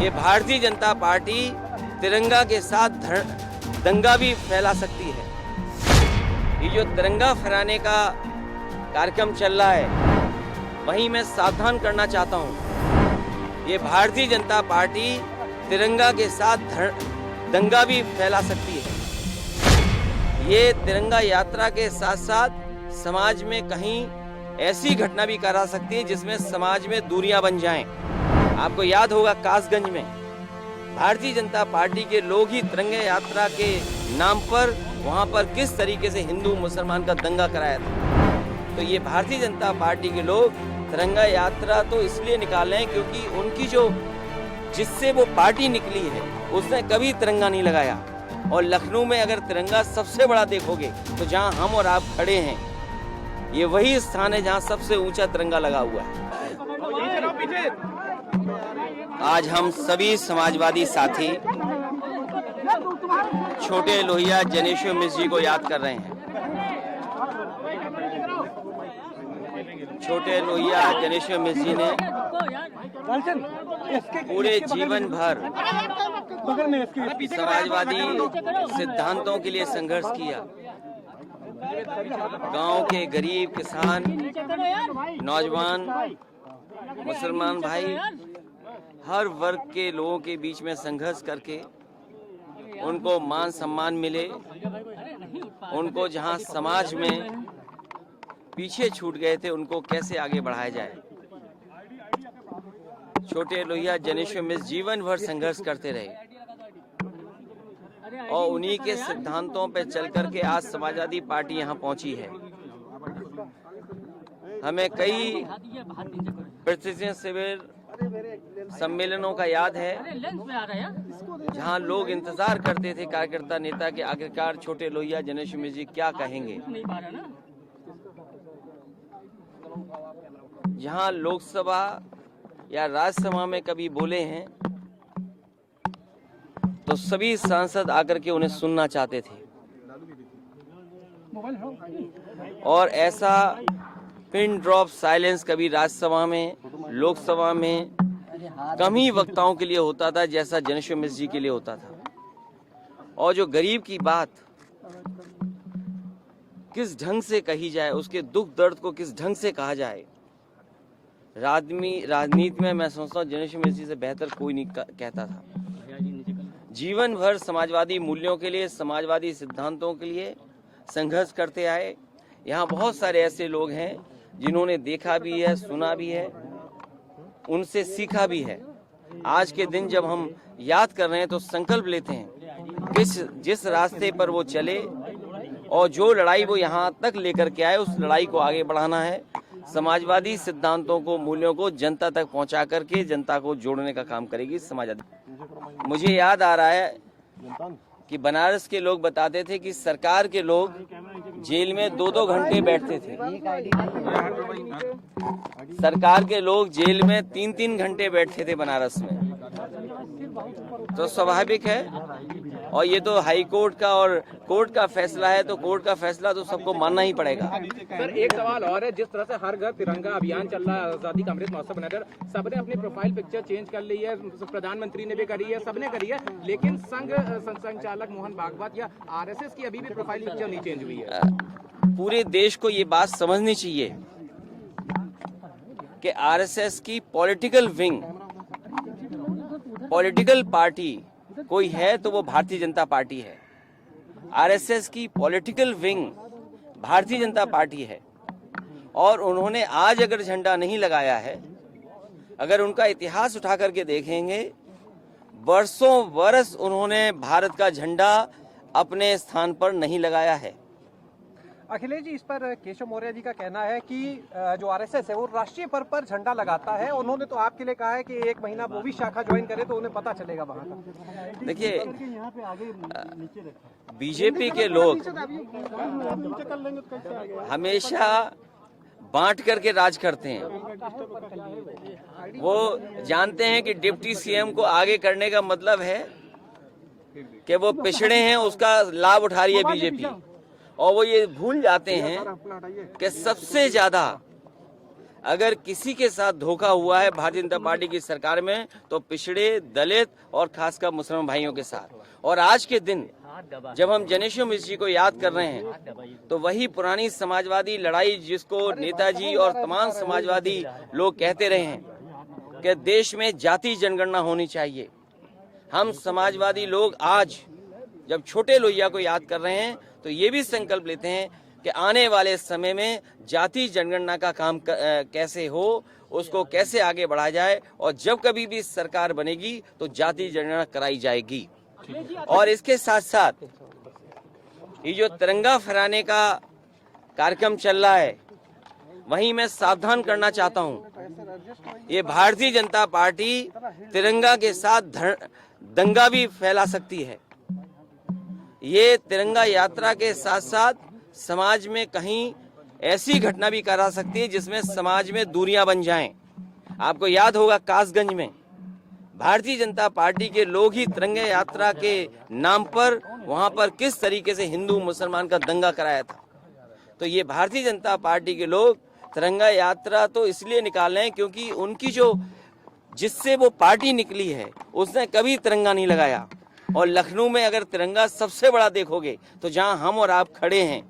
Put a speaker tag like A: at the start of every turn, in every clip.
A: ये भारतीय जनता पार्टी तिरंगा के साथ दंगा भी फैला सकती है। ये जो तिरंगा फहराने का कार्यक्रम चल रहा है, वहीं मैं सावधान करना चाहता हूँ। ये भारतीय जनता पार्टी तिरंगा के साथ दंगा भी फैला सकती है। ये तिरंगा यात्रा के साथ साथ समाज में कहीं ऐसी घटना भी करा सकती है जिसमें समाज में दूरियां बन जाएं। आपको याद होगा कासगंज में भारतीय जनता पार्टी के लोग ही तिरंगा यात्रा के नाम पर वहां पर किस तरीके से हिंदू मुसलमान का दंगा कराया था। तो ये भारतीय जनता पार्टी के लोग तिरंगा यात्रा तो इसलिए निकाल रहे हैं क्योंकि उनकी जो जिससे वो पार्टी निकली है उसने कभी तिरंगा नहीं लगाया। और लखनऊ में अगर तिरंगा सबसे बड़ा देखोगे तो जहां हम और आप खड़े हैं, ये वही स्थान है जहां सबसे ऊंचा तिरंगा लगा हुआ है। आज हम सभी समाजवादी साथी छोटे लोहिया जनेश्वर मिश्र जी को याद कर रहे हैं। छोटे लोहिया जनेश्वर मिश्र जी ने पूरे जीवन भर समाजवादी सिद्धांतों के लिए संघर्ष किया। गांव के गरीब किसान, नौजवान, मुसलमान भाई, हर वर्ग के लोगों के बीच में संघर्ष करके उनको मान सम्मान मिले, उनको जहां समाज में पीछे छूट गए थे उनको कैसे आगे बढ़ाया जाए। छोटे लोहिया जनेश्वर मिश्र जीवन भर संघर्ष करते रहे और उन्हीं के सिद्धांतों पर चल करके आज समाजवादी पार्टी यहाँ पहुंची है। हमें कई प्रतिष्ठित शिविर सम्मेलनों का याद है जहां लोग इंतजार करते थे कार्यकर्ता नेता के आखिरकार छोटे लोहिया जनेश्वर मिश्र जी क्या कहेंगे। जहां लोकसभा या राज्यसभा में कभी बोले हैं तो सभी सांसद आकर के उन्हें सुनना चाहते थे और ऐसा पिन ड्रॉप साइलेंस कभी राज्यसभा में, लोकसभा में कम ही वक्ताओं के लिए होता था जैसा जनेश्वर मिश्र जी के लिए होता था। और जो गरीब की बात किस ढंग से कही जाए, उसके दुख दर्द को किस ढंग से कहा जाए, राजनीति में मैं समझता हूँ जनेश्वर मिश्र जी से बेहतर कोई नहीं कहता था। जीवन भर समाजवादी मूल्यों के लिए, समाजवादी सिद्धांतों के लिए संघर्ष करते आए। यहाँ बहुत सारे ऐसे लोग हैं जिन्होंने देखा भी है, सुना भी है, उनसे सीखा भी है। आज के दिन जब हम याद कर रहे हैं तो संकल्प लेते हैं जिस रास्ते पर वो चले और जो लड़ाई वो यहाँ तक लेकर के आए उस लड़ाई को आगे बढ़ाना है। समाजवादी सिद्धांतों को, मूल्यों को जनता तक पहुँचा करके जनता को जोड़ने का काम करेगी समाजवादी। मुझे याद आ रहा है कि बनारस के लोग बताते थे कि सरकार के लोग जेल में 2-2 घंटे बैठते थे। सरकार के लोग जेल में 3-3 घंटे बैठते थे बनारस में। तो स्वाभाविक है, और ये तो हाई कोर्ट का और कोर्ट का फैसला है, तो कोर्ट का फैसला तो सबको मानना ही पड़ेगा।
B: सर एक सवाल और है, जिस तरह से हर घर तिरंगा अभियान चल रहा है, आजादी का अमृत महोत्सव बनाकर सबने अपनी प्रोफाइल पिक्चर चेंज कर ली है, प्रधानमंत्री ने भी करी है, सबने करी है, लेकिन संघ संचालक मोहन भागवत या आरएसएस की अभी भी प्रोफाइल पिक्चर नहीं चेंज हुई है।
A: पूरे देश को ये बात समझनी चाहिए कि आरएसएस की पॉलिटिकल विंग, पॉलिटिकल पार्टी कोई है तो वो भारतीय जनता पार्टी है। आरएसएस की political wing Bharatiya Janata party है और उन्होंने आज अगर झंडा नहीं लगाया है, अगर उनका इतिहास उठा करके देखेंगे, वर्षों वर्ष उन्होंने भारत का झंडा अपने स्थान पर नहीं लगाया है।
C: अखिलेश जी, इस पर केशव मौर्य जी का कहना है कि जो आरएसएस है वो राष्ट्रीय पर्व पर झंडा लगाता है। उन्होंने तो आपके लिए कहा है कि 1 महीना वो भी शाखा ज्वाइन करे तो उन्हें पता चलेगा वहाँ का।
A: देखिए, बीजेपी के लोग हमेशा बांट करके राज करते हैं। वो जानते हैं कि डिप्टी सीएम को आगे करने का मतलब है कि वो पिछड़े हैं, उसका लाभ उठा रही है बीजेपी। और वो ये भूल जाते हैं कि सबसे ज्यादा अगर किसी के साथ धोखा हुआ है भारतीय जनता पार्टी की सरकार में तो पिछड़े, दलित और खासकर मुसलमान भाइयों के साथ। और आज के दिन जब हम जनेश्वर मिश्र जी को याद कर रहे हैं तो वही पुरानी समाजवादी लड़ाई जिसको नेताजी और तमाम समाजवादी लोग कहते रहे हैं कि देश में जाति जनगणना होनी चाहिए। हम समाजवादी लोग आज जब छोटे लोहिया को याद कर रहे हैं तो ये भी संकल्प लेते हैं कि आने वाले समय में जाति जनगणना का काम कैसे हो, उसको कैसे आगे बढ़ाया जाए और जब कभी भी सरकार बनेगी तो जाति जनगणना कराई जाएगी। और इसके साथ साथ ये जो तिरंगा फहराने का कार्यक्रम चल रहा है वहीं मैं सावधान करना चाहता हूं, ये भारतीय जनता पार्टी तिरंगा के साथ दंगा भी फैला सकती है। ये तिरंगा यात्रा के साथ साथ समाज में कहीं ऐसी घटना भी करा सकती है जिसमें समाज में दूरियां बन जाएं। आपको याद होगा कासगंज में भारतीय जनता पार्टी के लोग ही तिरंगा यात्रा के नाम पर वहां पर किस तरीके से हिंदू मुसलमान का दंगा कराया था। तो ये भारतीय जनता पार्टी के लोग तिरंगा यात्रा तो इसलिए निकाल रहे हैं क्योंकि उनकी जो जिससे वो पार्टी निकली है उसने कभी तिरंगा नहीं लगाया। और लखनऊ में अगर तिरंगा सबसे बड़ा देखोगे तो जहां हम और आप खड़े हैं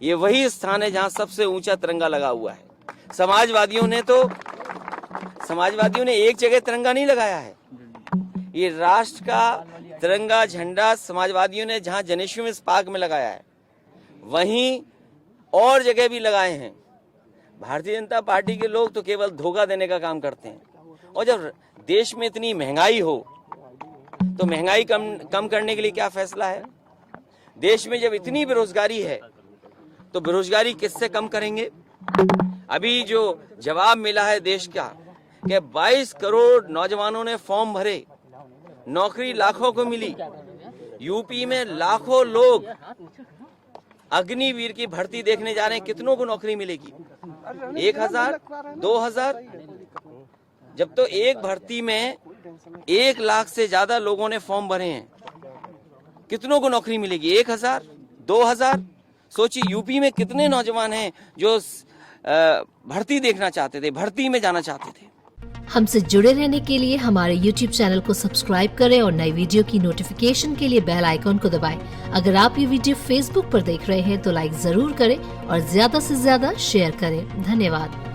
A: ये वही स्थान है जहां सबसे ऊंचा तिरंगा लगा हुआ है। समाजवादियों ने एक जगह तिरंगा नहीं लगाया है। ये राष्ट्र का तिरंगा झंडा समाजवादियों ने जहां जनेश्वर मिश्र पार्क में लगाया है वहीं और जगह भी लगाए हैं। भारतीय जनता पार्टी के लोग तो केवल धोखा देने का काम करते हैं। और जब देश में इतनी महंगाई हो तो महंगाई कम करने के लिए क्या फैसला है? देश में जब इतनी बेरोजगारी है तो बेरोजगारी किससे कम करेंगे? अभी जो जवाब मिला है देश का कि 22 करोड़ नौजवानों ने फॉर्म भरे, नौकरी लाखों को मिली। यूपी में लाखों लोग अग्निवीर की भर्ती देखने जा रहे हैं, कितनों को नौकरी मिलेगी? 1000, 2000? जब तो एक भर्ती में 1 लाख से ज्यादा लोगों ने फॉर्म भरे हैं, कितनों को नौकरी मिलेगी? 1000, 2000? सोचिए यूपी में कितने नौजवान हैं जो भर्ती देखना चाहते थे, भर्ती में जाना चाहते थे।
D: हमसे जुड़े रहने के लिए हमारे YouTube चैनल को सब्सक्राइब करें और नई वीडियो की नोटिफिकेशन के लिए बेल आइकॉन को दबाएं। अगर आप ये वीडियो Facebook पर देख रहे हैं तो लाइक जरूर करें और ज्यादा से ज्यादा शेयर करें। धन्यवाद।